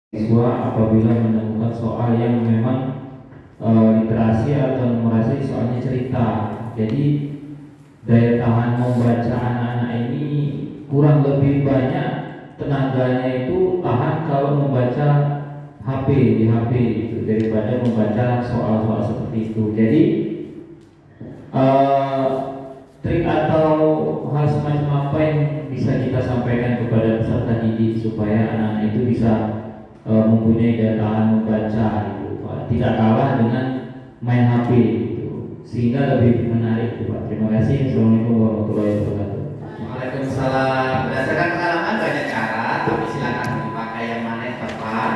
Siswa apabila menemukan soal yang memang literasi atau numerasi soalnya cerita, jadi daya tahan membaca anak-anak ini kurang lebih banyak tenaganya itu tahan kalau membaca di HP gitu, daripada membaca soal-soal seperti itu. Jadi trik atau hal semacam apa yang bisa kita sampaikan kepada peserta didik supaya anak itu bisa mempunyai daya tahan membaca gitu, Pak. Tidak kalah dengan main HP gitu, sehingga lebih menarik gitu, Pak. Terima kasih. Assalamualaikum warahmatullahi wabarakatuh. Waalaikumsalam. Berdasarkan pengalaman banyak cara, tapi silakan dipakai yang mana yang tepat.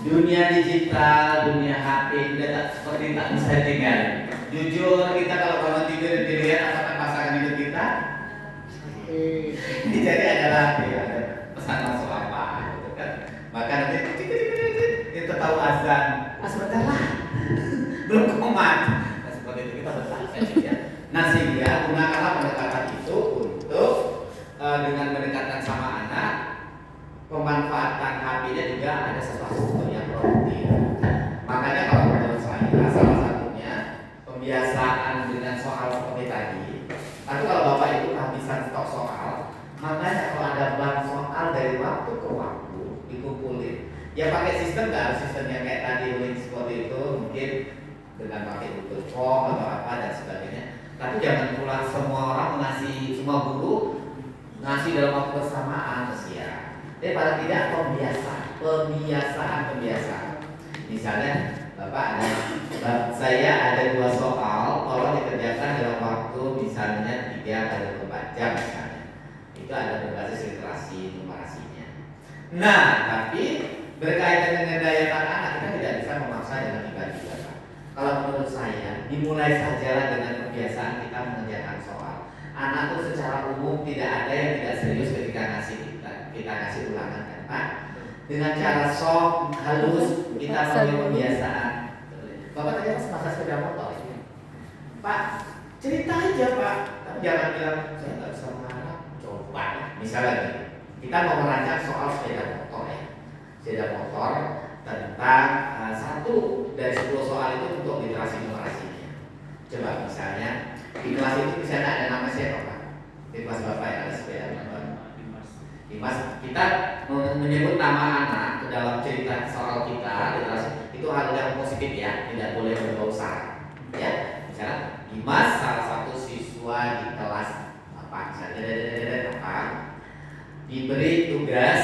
Dunia digital, dunia HP sudah tak seperti tak bisa tinggal. Jujur, kita kalau bangun tidur dilihat apakah pasangan hidup kita? Ini jadi adalah ya, pesan masuk apa gitu kan. Maka nanti itu tahu azan. Sebentar lah. Belum komat. Nah, seperti itu kita bertanya ya. Nah, sehingga gunakanlah pendekatan itu untuk dengan mendekatkan sama anak, pemanfaatan HP-nya juga ada sesuatu yang produktif. Makanya kalau menurut saya salah satunya pembiasaan dengan soal seperti tadi. Tapi kalau Bapak Ibu kehabisan stok soal, makanya kalau ada bank soal dari waktu ke waktu dikumpulin. Ya pakai sistem, nggak harus sistem yang kayak tadi link seperti itu, mungkin dengan pakai Google Form atau apa dan sebagainya. Tapi jangan pula semua orang ngasih, semua guru ngasih dalam waktu bersamaan ya. Jadi paling tidak pembiasaan. Misalnya Bapak saya ada 2 soal, tolong dikerjakan dalam waktu misalnya 3x24 jam misalnya. Itu ada berbasis literasi numerasinya. Nah, tapi berkaitan dengan daya tahan anak, kita tidak bisa memaksa dengan tiba-tiba. Kalau menurut saya, dimulai sajalah dengan kebiasaan kita mengerjakan soal. Anak itu secara umum tidak ada yang tidak serius ketika kita ngasih ulangan kan Pak. Dengan cara soft, halus, kita mulai pembiasaan. Bapak tadi pas masa sepeda motor ini, Pak cerita aja Pak, tapi jangan bilang saya nggak bisa mengarah. Coba, misalnya gini, kita mau merancang soal sepeda motor ya, sepeda motor tentang satu dari 10 soal itu untuk literasi numerasinya. Coba misalnya di kelas itu misalnya ada nama siapa Pak? Di kelas Bapak yang ada sepeda motor. Dimas, kita menyebut nama anak ke dalam cerita soal kita literasi itu hal yang positif ya, tidak boleh berbau sara. Ya, misalnya Dimas salah satu siswa di kelas apa misalnya apa diberi tugas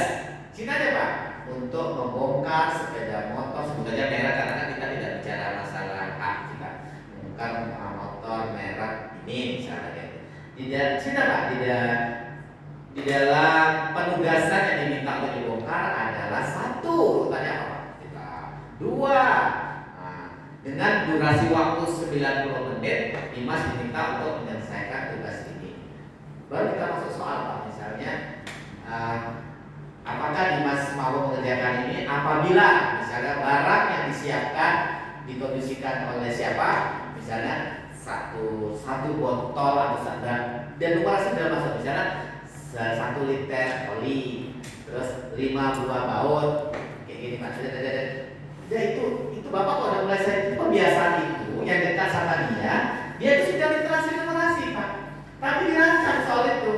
sini aja Pak untuk membongkar sepeda motor, sebut saja merek karena kita tidak bicara masalah hak, kita membongkar motor merek ini misalnya. Tidak sini Pak, di dalam penugasan yang diminta untuk dibongkar adalah 1, urutannya apa? Kita 2. Nah, dengan durasi waktu 90 menit, Dimas diminta untuk menyelesaikan tugas ini. Baru kita masuk soal Pak, misalnya apakah Dimas mau mengerjakan ini apabila misalnya barang yang disiapkan dikondisikan oleh siapa? Misalnya satu botol atau dan numerasi dalam masuk misalnya 1 liter oli, terus 5 buah baut, kayak gini Pak. Ya itu Bapak kalau udah mulai saya pembiasaan itu yang dekat sama dia itu sudah literasi numerasi Pak. Tapi dirancang soal itu.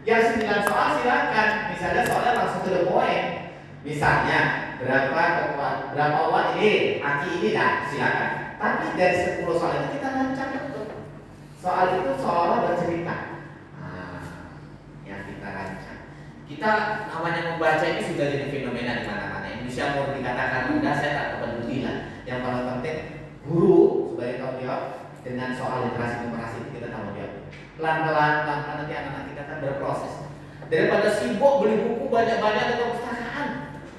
Yang 9 soal silakan, misalnya soalnya langsung to the point. Misalnya berapa watt ini, aki ini dah silakan. Tapi dari 10 soal itu kita rancang betul. Soal itu seolah bercerita. Kita namanya membaca ini sudah jadi fenomena di mana-mana. Indonesia mau dikatakan rendah, saya tak peduli lah. Yang paling penting guru sebagai tanggung jawab dengan soal literasi numerasi itu kita tanggung jawab. Pelan-pelan nanti anak-anak kita kan berproses. Daripada sibuk beli buku banyak-banyak di perpustakaan,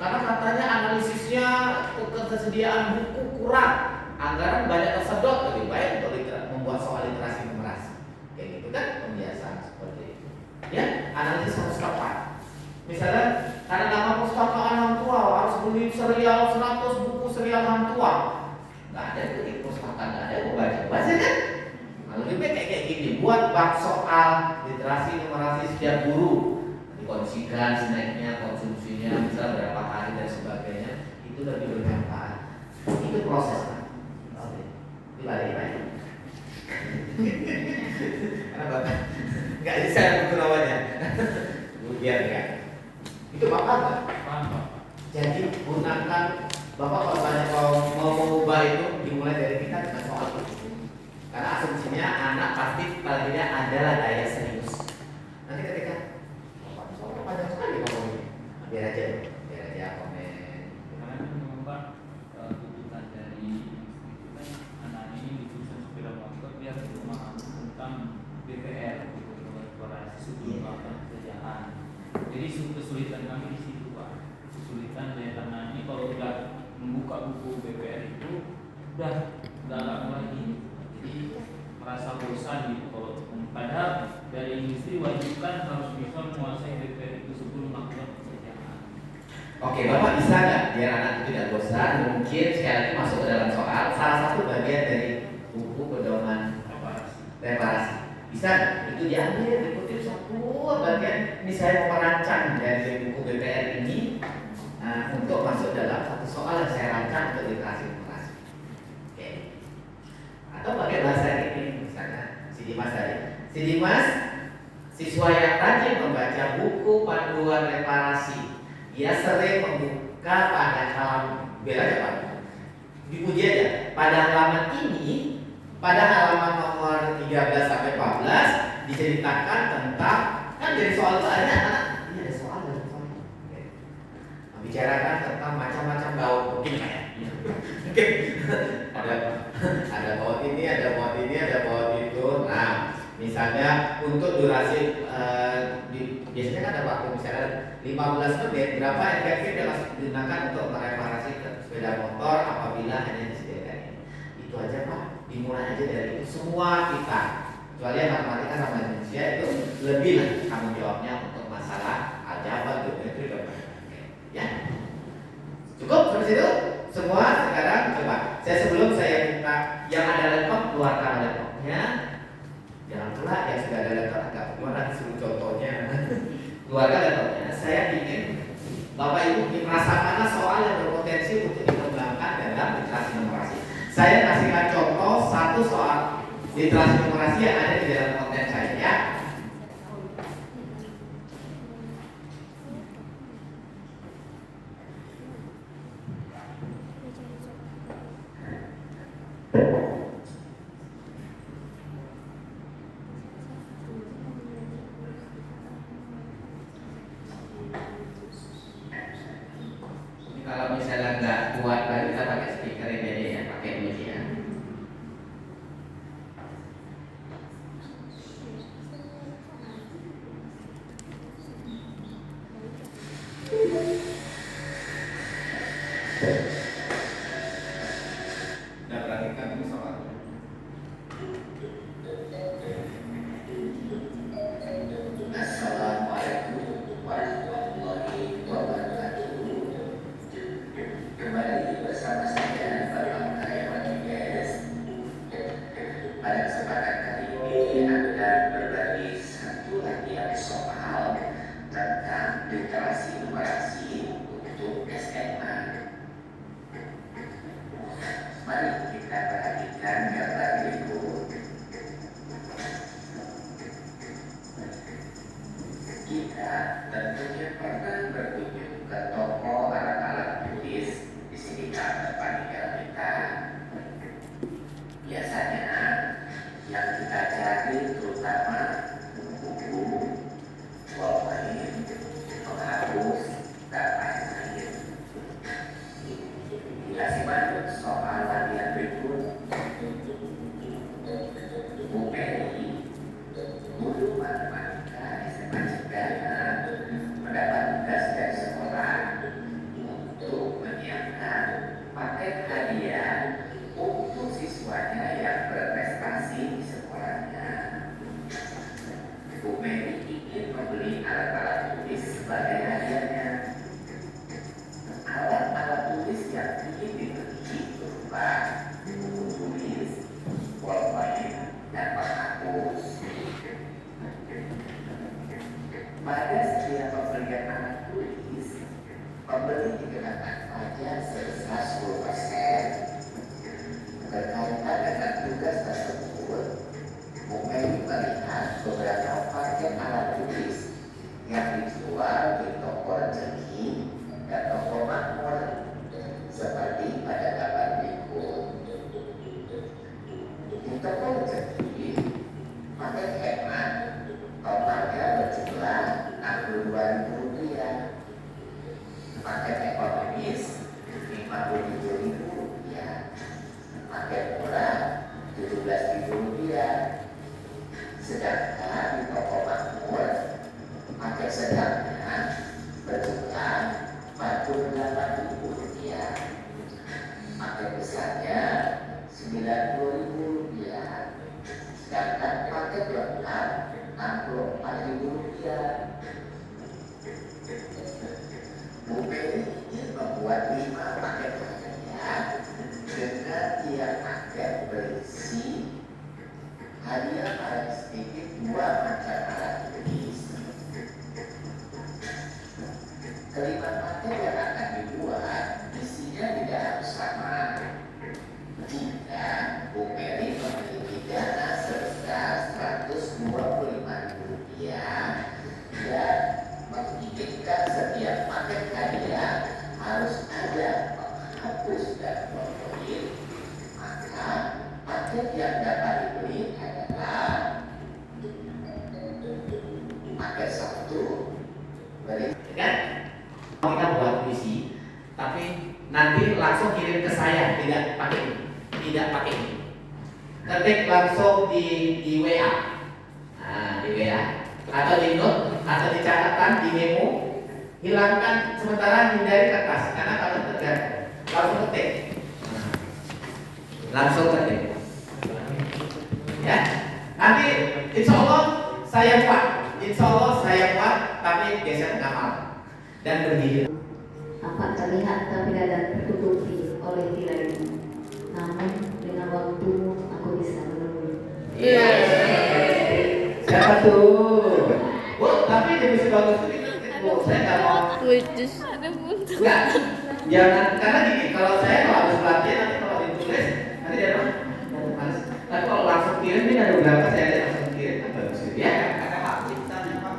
karena katanya analisisnya ketersediaan buku kurang, anggaran banyak tersedot, lebih baik untuk membuat soal literasi numerasi. Kayak gitu kan pembiasaan seperti itu. Ya, analisis harus tepat. Misalnya karena nama perpustakaan hang tua harus beli serial 100 buku serial hang tua. Nggak ada itu di perpustakaan, nggak ada baca kan? Lalu lebih kayak gini, buat bak soal literasi numerasi setiap guru dikondisikan snacknya, konsumsinya, misalnya berapa hari dan sebagainya. itu lebih bermanfaat. Itu proses Pak. Oke, dibalik. Karena Bapak nggak bisa buku namanya. Biar enggak. Itu Bapak. Jadi gunakan Bapak kalau tanya mau mengubah itu dimulai dari kita dengan soal itu. Karena asumsinya anak pasti paling tidak adalah daya serius. Nanti ketika soal panjang sekali ngomongnya, biar aja komen. Karena kan mengubah tuntutan dari anak ini dituliskan sepeda motor biar memahami tentang BPR korporasi sebelum melakukan pekerjaan. Jadi kesulitan kami di situ Pak. Kesulitan dari anak ini kalau udah membuka buku BPR itu udah nggak laku lagi. Jadi merasa bosan gitu. Kalau padahal dari industri wajibkan harus bisa menguasai BPR itu sebelum melakukan pekerjaan. Oke, Bapak bisa nggak biar anak itu tidak bosan? Mungkin sekali lagi masuk ke dalam soal. Salah satu bagian dari buku pedoman reparasi. Bisa nggak? Itu diambil, dikutip satu bagian. Ini saya mau merancang dari buku BPR ini untuk masuk dalam satu soal yang saya rancang untuk literasi informasi. Oke. Atau pakai bahasa ini, misalnya si Dimas tadi. Si Dimas siswa yang rajin membaca buku panduan reparasi. Dia sering membuka pada halaman bel aja Pak. Dipuji aja. Pada halaman ini, pada halaman nomor 13 sampai 14 diceritakan tentang kan dari soal itu ada ini ada soal dari soal. Oke. Membicarakan tentang macam-macam baut mungkin ya. Oke. Ada baut ini, ada baut ini, ada baut itu. Nah, misalnya untuk durasi biasanya kan ada waktu misalnya 15 menit, berapa efektif yang harus digunakan untuk mereparasi sepeda motor apabila hanya disediakan ini. Itu aja Pak, dimulai aja dari itu. Semua kita, kecuali yang matematika sama Indonesia itu lebih lah tanggung jawabnya untuk masalah aljabar, geometri dan lain-lain. Ya, cukup sampai situ. Semua sekarang coba. Sebelum saya minta yang ada laptop keluarkan laptopnya. Jangan pula yang sudah ada laptop agak gimana disuruh contohnya. Keluarkan laptopnya. Saya ingin Bapak Ibu merasakan soal yang berpotensi untuk dikembangkan dalam literasi numerasi. Saya kasihkan contoh satu soal literasi numerasi yang ada di dalam konten saya ya. Kalau misalnya nggak kuat lagi kita pakai speaker ini aja ya, pakai ini ya. Nah, perhatikan ini soalnya. Assalamualaikum warahmatullahi wabarakatuh. Kembali bersama saya Bapak Karyawan UGS. Pada kesempatan kali ini akan berbagi satu latihan soal tentang literasi numerasi untuk SMA. menerima paket hadiah dengan tiap paket berisi hadiah paling sedikit 2 macam alat tulis. Kelima paket yang akan dibuat isinya tidak harus sama. Jika Bu Mary memiliki dana sebesar Rp125.000 dan menginginkan setiap paket hadiah harus ada penghapus dan pembalut, maka paket yang dapat dibeli adalah paket 1 beri kan? Kita buat puisi, tapi nanti langsung kirim ke saya, tidak pakai ini. Ketik langsung di WA, di WA atau di note atau di catatan di memo. Hilangkan sementara, hindari kertas karena kalau tergantung langsung ketik, ya. Nanti insya Allah saya buat, tapi biasanya ngamal dan berdiri. Apa terlihat tapi tidak tertutupi oleh tirai, namun dengan waktumu aku bisa menunggu. Siapa tuh? Bu, tapi yang bisa bagus itu saya nggak mau. Enggak, jangan, karena gini, kalau habis pelatihan nanti kalau ditulis nanti dia bilang males. Tapi kalau langsung kirim ini ada berapa saya langsung kirim, bagus gitu ya. Ada hak ciptanya Pak.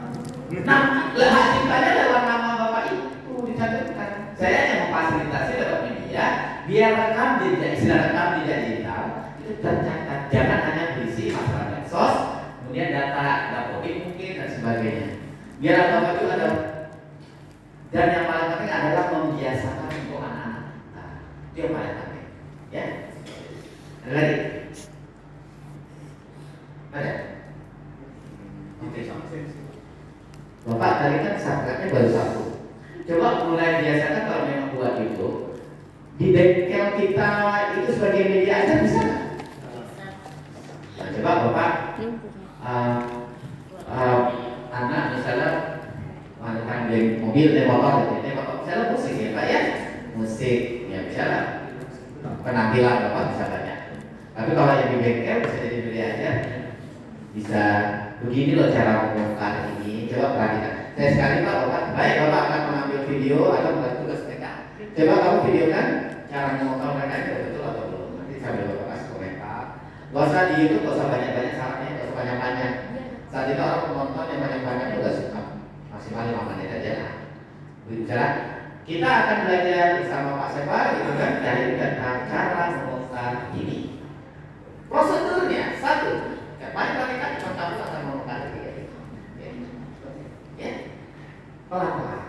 Nah, hak ciptanya lewat nama Bapak itu dicantumkan. Saya yang memfasilitasi lewat media biar rekam jejak digital itu tercatat, jangan hanya berisi masalah medsos, kemudian data dapodik mungkin dan sebagainya. Biar apa itu ada. Dan yang paling penting adalah membiasakan untuk anak-anak. Nah, itu yang paling penting, ya. Ada lagi? Ada? Oke. Bapak tadi kan subscribe-nya baru 1. Coba mulai biasakan kalau memang buat itu di bengkel kita itu sebagai media aja bisa. Nah, coba Bapak anak misalnya di mobil, motor, misalnya musik ya Pak ya, musik ya misalnya penampilan Bapak bisa banyak. Tapi kalau yang di bengkel bisa jadi media aja, bisa begini loh cara membongkar ini. Coba perhatikan. Saya sekali Pak, baik Bapak akan mengambil video atau membuat tugas mereka. Coba kamu videokan cara membongkar mereka itu betul atau belum. Nanti sambil Bapak kasih komentar. Gak usah di YouTube, gak usah banyak-banyak syaratnya, gak usah banyak-banyak. Saat itu orang penonton yang banyak-banyak itu gak suka. Maksimal 5 menit aja lah. Bicara, kita akan belajar bersama Pak Sepa gitu kan, dari tentang cara membongkar ini. Prosedurnya 1, paling kan cuma kamu akan membongkar ini. Ya, pelan-pelan.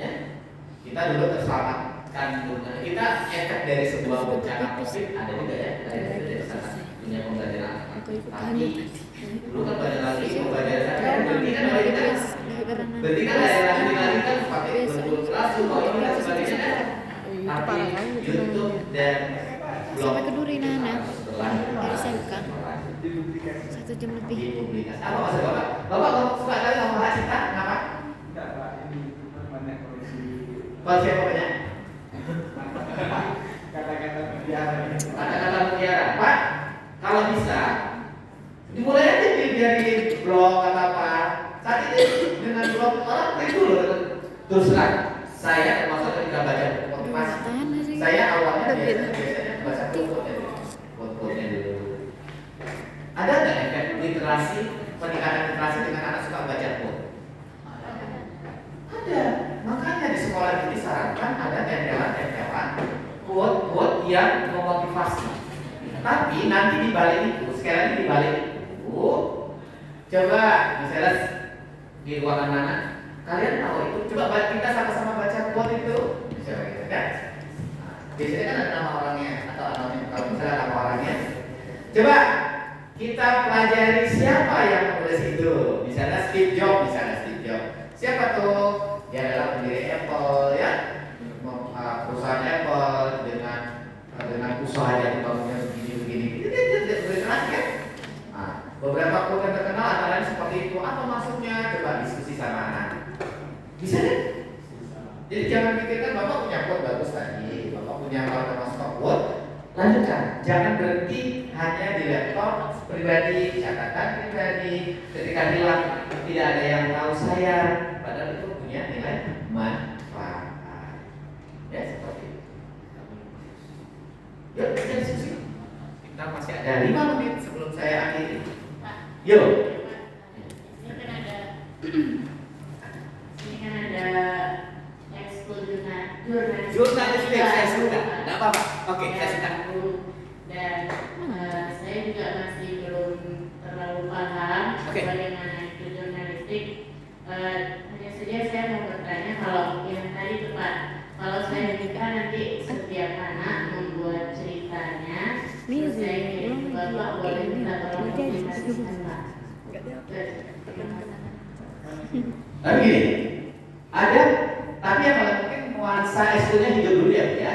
Ya, kita dulu terselamatkan dunia. Kita efek dari sebuah bencana COVID ada juga ya dari sana punya pembelajaran. Tapi dulu kan banyak lagi pembelajaran. Berarti kan dari kita. Berarti kan lagi kan pakai betul kelas semua ini dan sebagainya. Tapi YouTube dan blog sampai ke Duri Nana dari SMK 1 jam lebih. Apa maksud Bapak? Bapak suka kali ngomong hak cipta? Kenapa? Tidak Pak, ini banyak koleksi Siapa banyak? kata-kata mutiara. Kata-kata mutiara. Pak, kalau bisa dimulai aja dari blog atau apa. Saat ini dengan blog orang itu loh terus terang. Saya termasuk ketika baca motivasi. Saya awalnya biasanya baca quote-nya dulu. Ada nggak efek literasi, peningkatan literasi dengan anak suka baca quote? Ada. Makanya di sekolah ini disarankan ada tempelan quote yang memotivasi. Tapi nanti di balik itu, sekali lagi di balik itu, coba misalnya di ruangan mana, kalian tahu itu, coba kita sama-sama baca quote itu, misalnya gitu kan? Biasanya kan ada nama orangnya atau anonimnya, kalau misalnya nama orangnya, coba kita pelajari siapa yang menulis itu, misalnya Steve Jobs, siapa tuh? Dia adalah pendiri Apple ya, perusahaan Apple dengan usahanya dibangunnya begini. Itu kan? Nah, beberapa quote yang terkenal antara lain seperti itu. Apa maksudnya? Coba diskusi sama anak. Bisa deh. Jadi jangan pikirkan Bapak punya quote bagus tadi. punya Microsoft Word, lanjutkan. Jangan berhenti hanya di laptop pribadi, catatan pribadi. Ketika hilang tidak ada yang tahu saya, padahal itu punya nilai manfaat. Ya seperti itu. Yuk kita diskusi. Kita masih ada 5 menit sebelum saya akhiri. Yuk. Ini kan ada ekskul Jurnalistik saya suka. Tidak apa-apa. Oke, saya suka. Dan saya juga masih belum terlalu paham bagaimana itu jurnalistik. Hanya saja saya mau bertanya kalau yang tadi tepat. Kalau saya minta nanti setiap anak membuat ceritanya, terus saya kirim ke Bapak, boleh minta tolong publikasikan Pak. Tapi gini, ada, tapi yang paling penting nuansa eskulnya hidup dulu ya, Bu ya.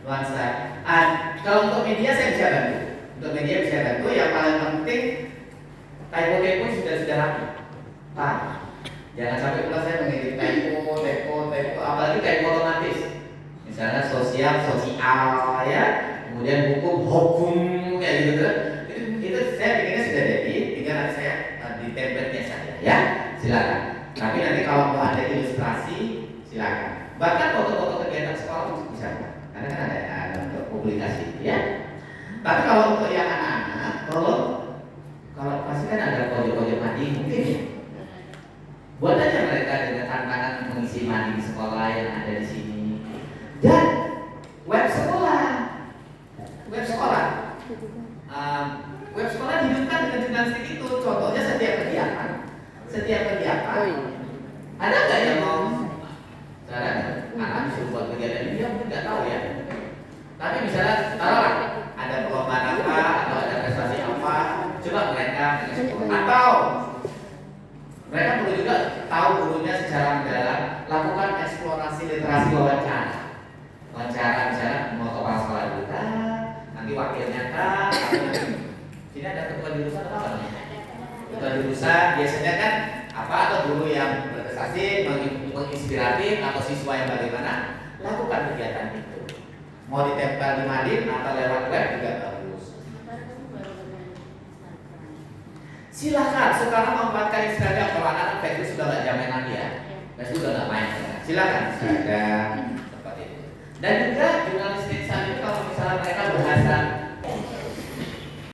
Nuansa. Kalau untuk media saya bisa bantu. Untuk media bisa bantu. Yang paling penting typo sudah rapi. Pak, jangan sampai pula saya mengedit typo, apalagi typo otomatis. Misalnya sosial ya, kemudian hukum kayak gitu kan. Itu saya bikinnya sudah jadi, tinggal nanti saya di template-nya saja ya. Silakan. Tapi nanti kalau mau ada ilustrasi, silakan. Bahkan foto-foto kegiatan sekolah bisa, karena kan ada untuk publikasi, ya. Tapi kalau untuk yang anak-anak, kalau pasti kan ada pojok-pojok mading mungkin ya. Buat aja mereka dengan tantangan mengisi mading sekolah yang ada di sini. Dan web sekolah, web sekolah dihidupkan dengan jurnalistik itu. Contohnya setiap kegiatan ada nggak yang mau sekarang anak disuruh buat kegiatan ini dia mungkin nggak tahu ya, tapi misalnya taruhlah ada perlombaan apa atau ada prestasi apa, coba mereka atau mereka perlu juga tahu gurunya secara mendalam, lakukan eksplorasi literasi wawancara misalnya mau kepala sekolah dulu nanti wakilnya sini ada ketua jurusan apa namanya? Ketua jurusan biasanya kan apa, atau guru yang berprestasi, menginspiratif, atau siswa yang bagaimana, lakukan kegiatan itu. Mau ditempel di mading atau lewat web juga bagus. Silakan sekarang memanfaatkan Instagram. Kalau anak Facebook sudah nggak zaman lagi ya, Facebook sudah nggak main. Silakan Instagram seperti itu. Dan juga jurnalistik saat ini kalau misalnya mereka bahasa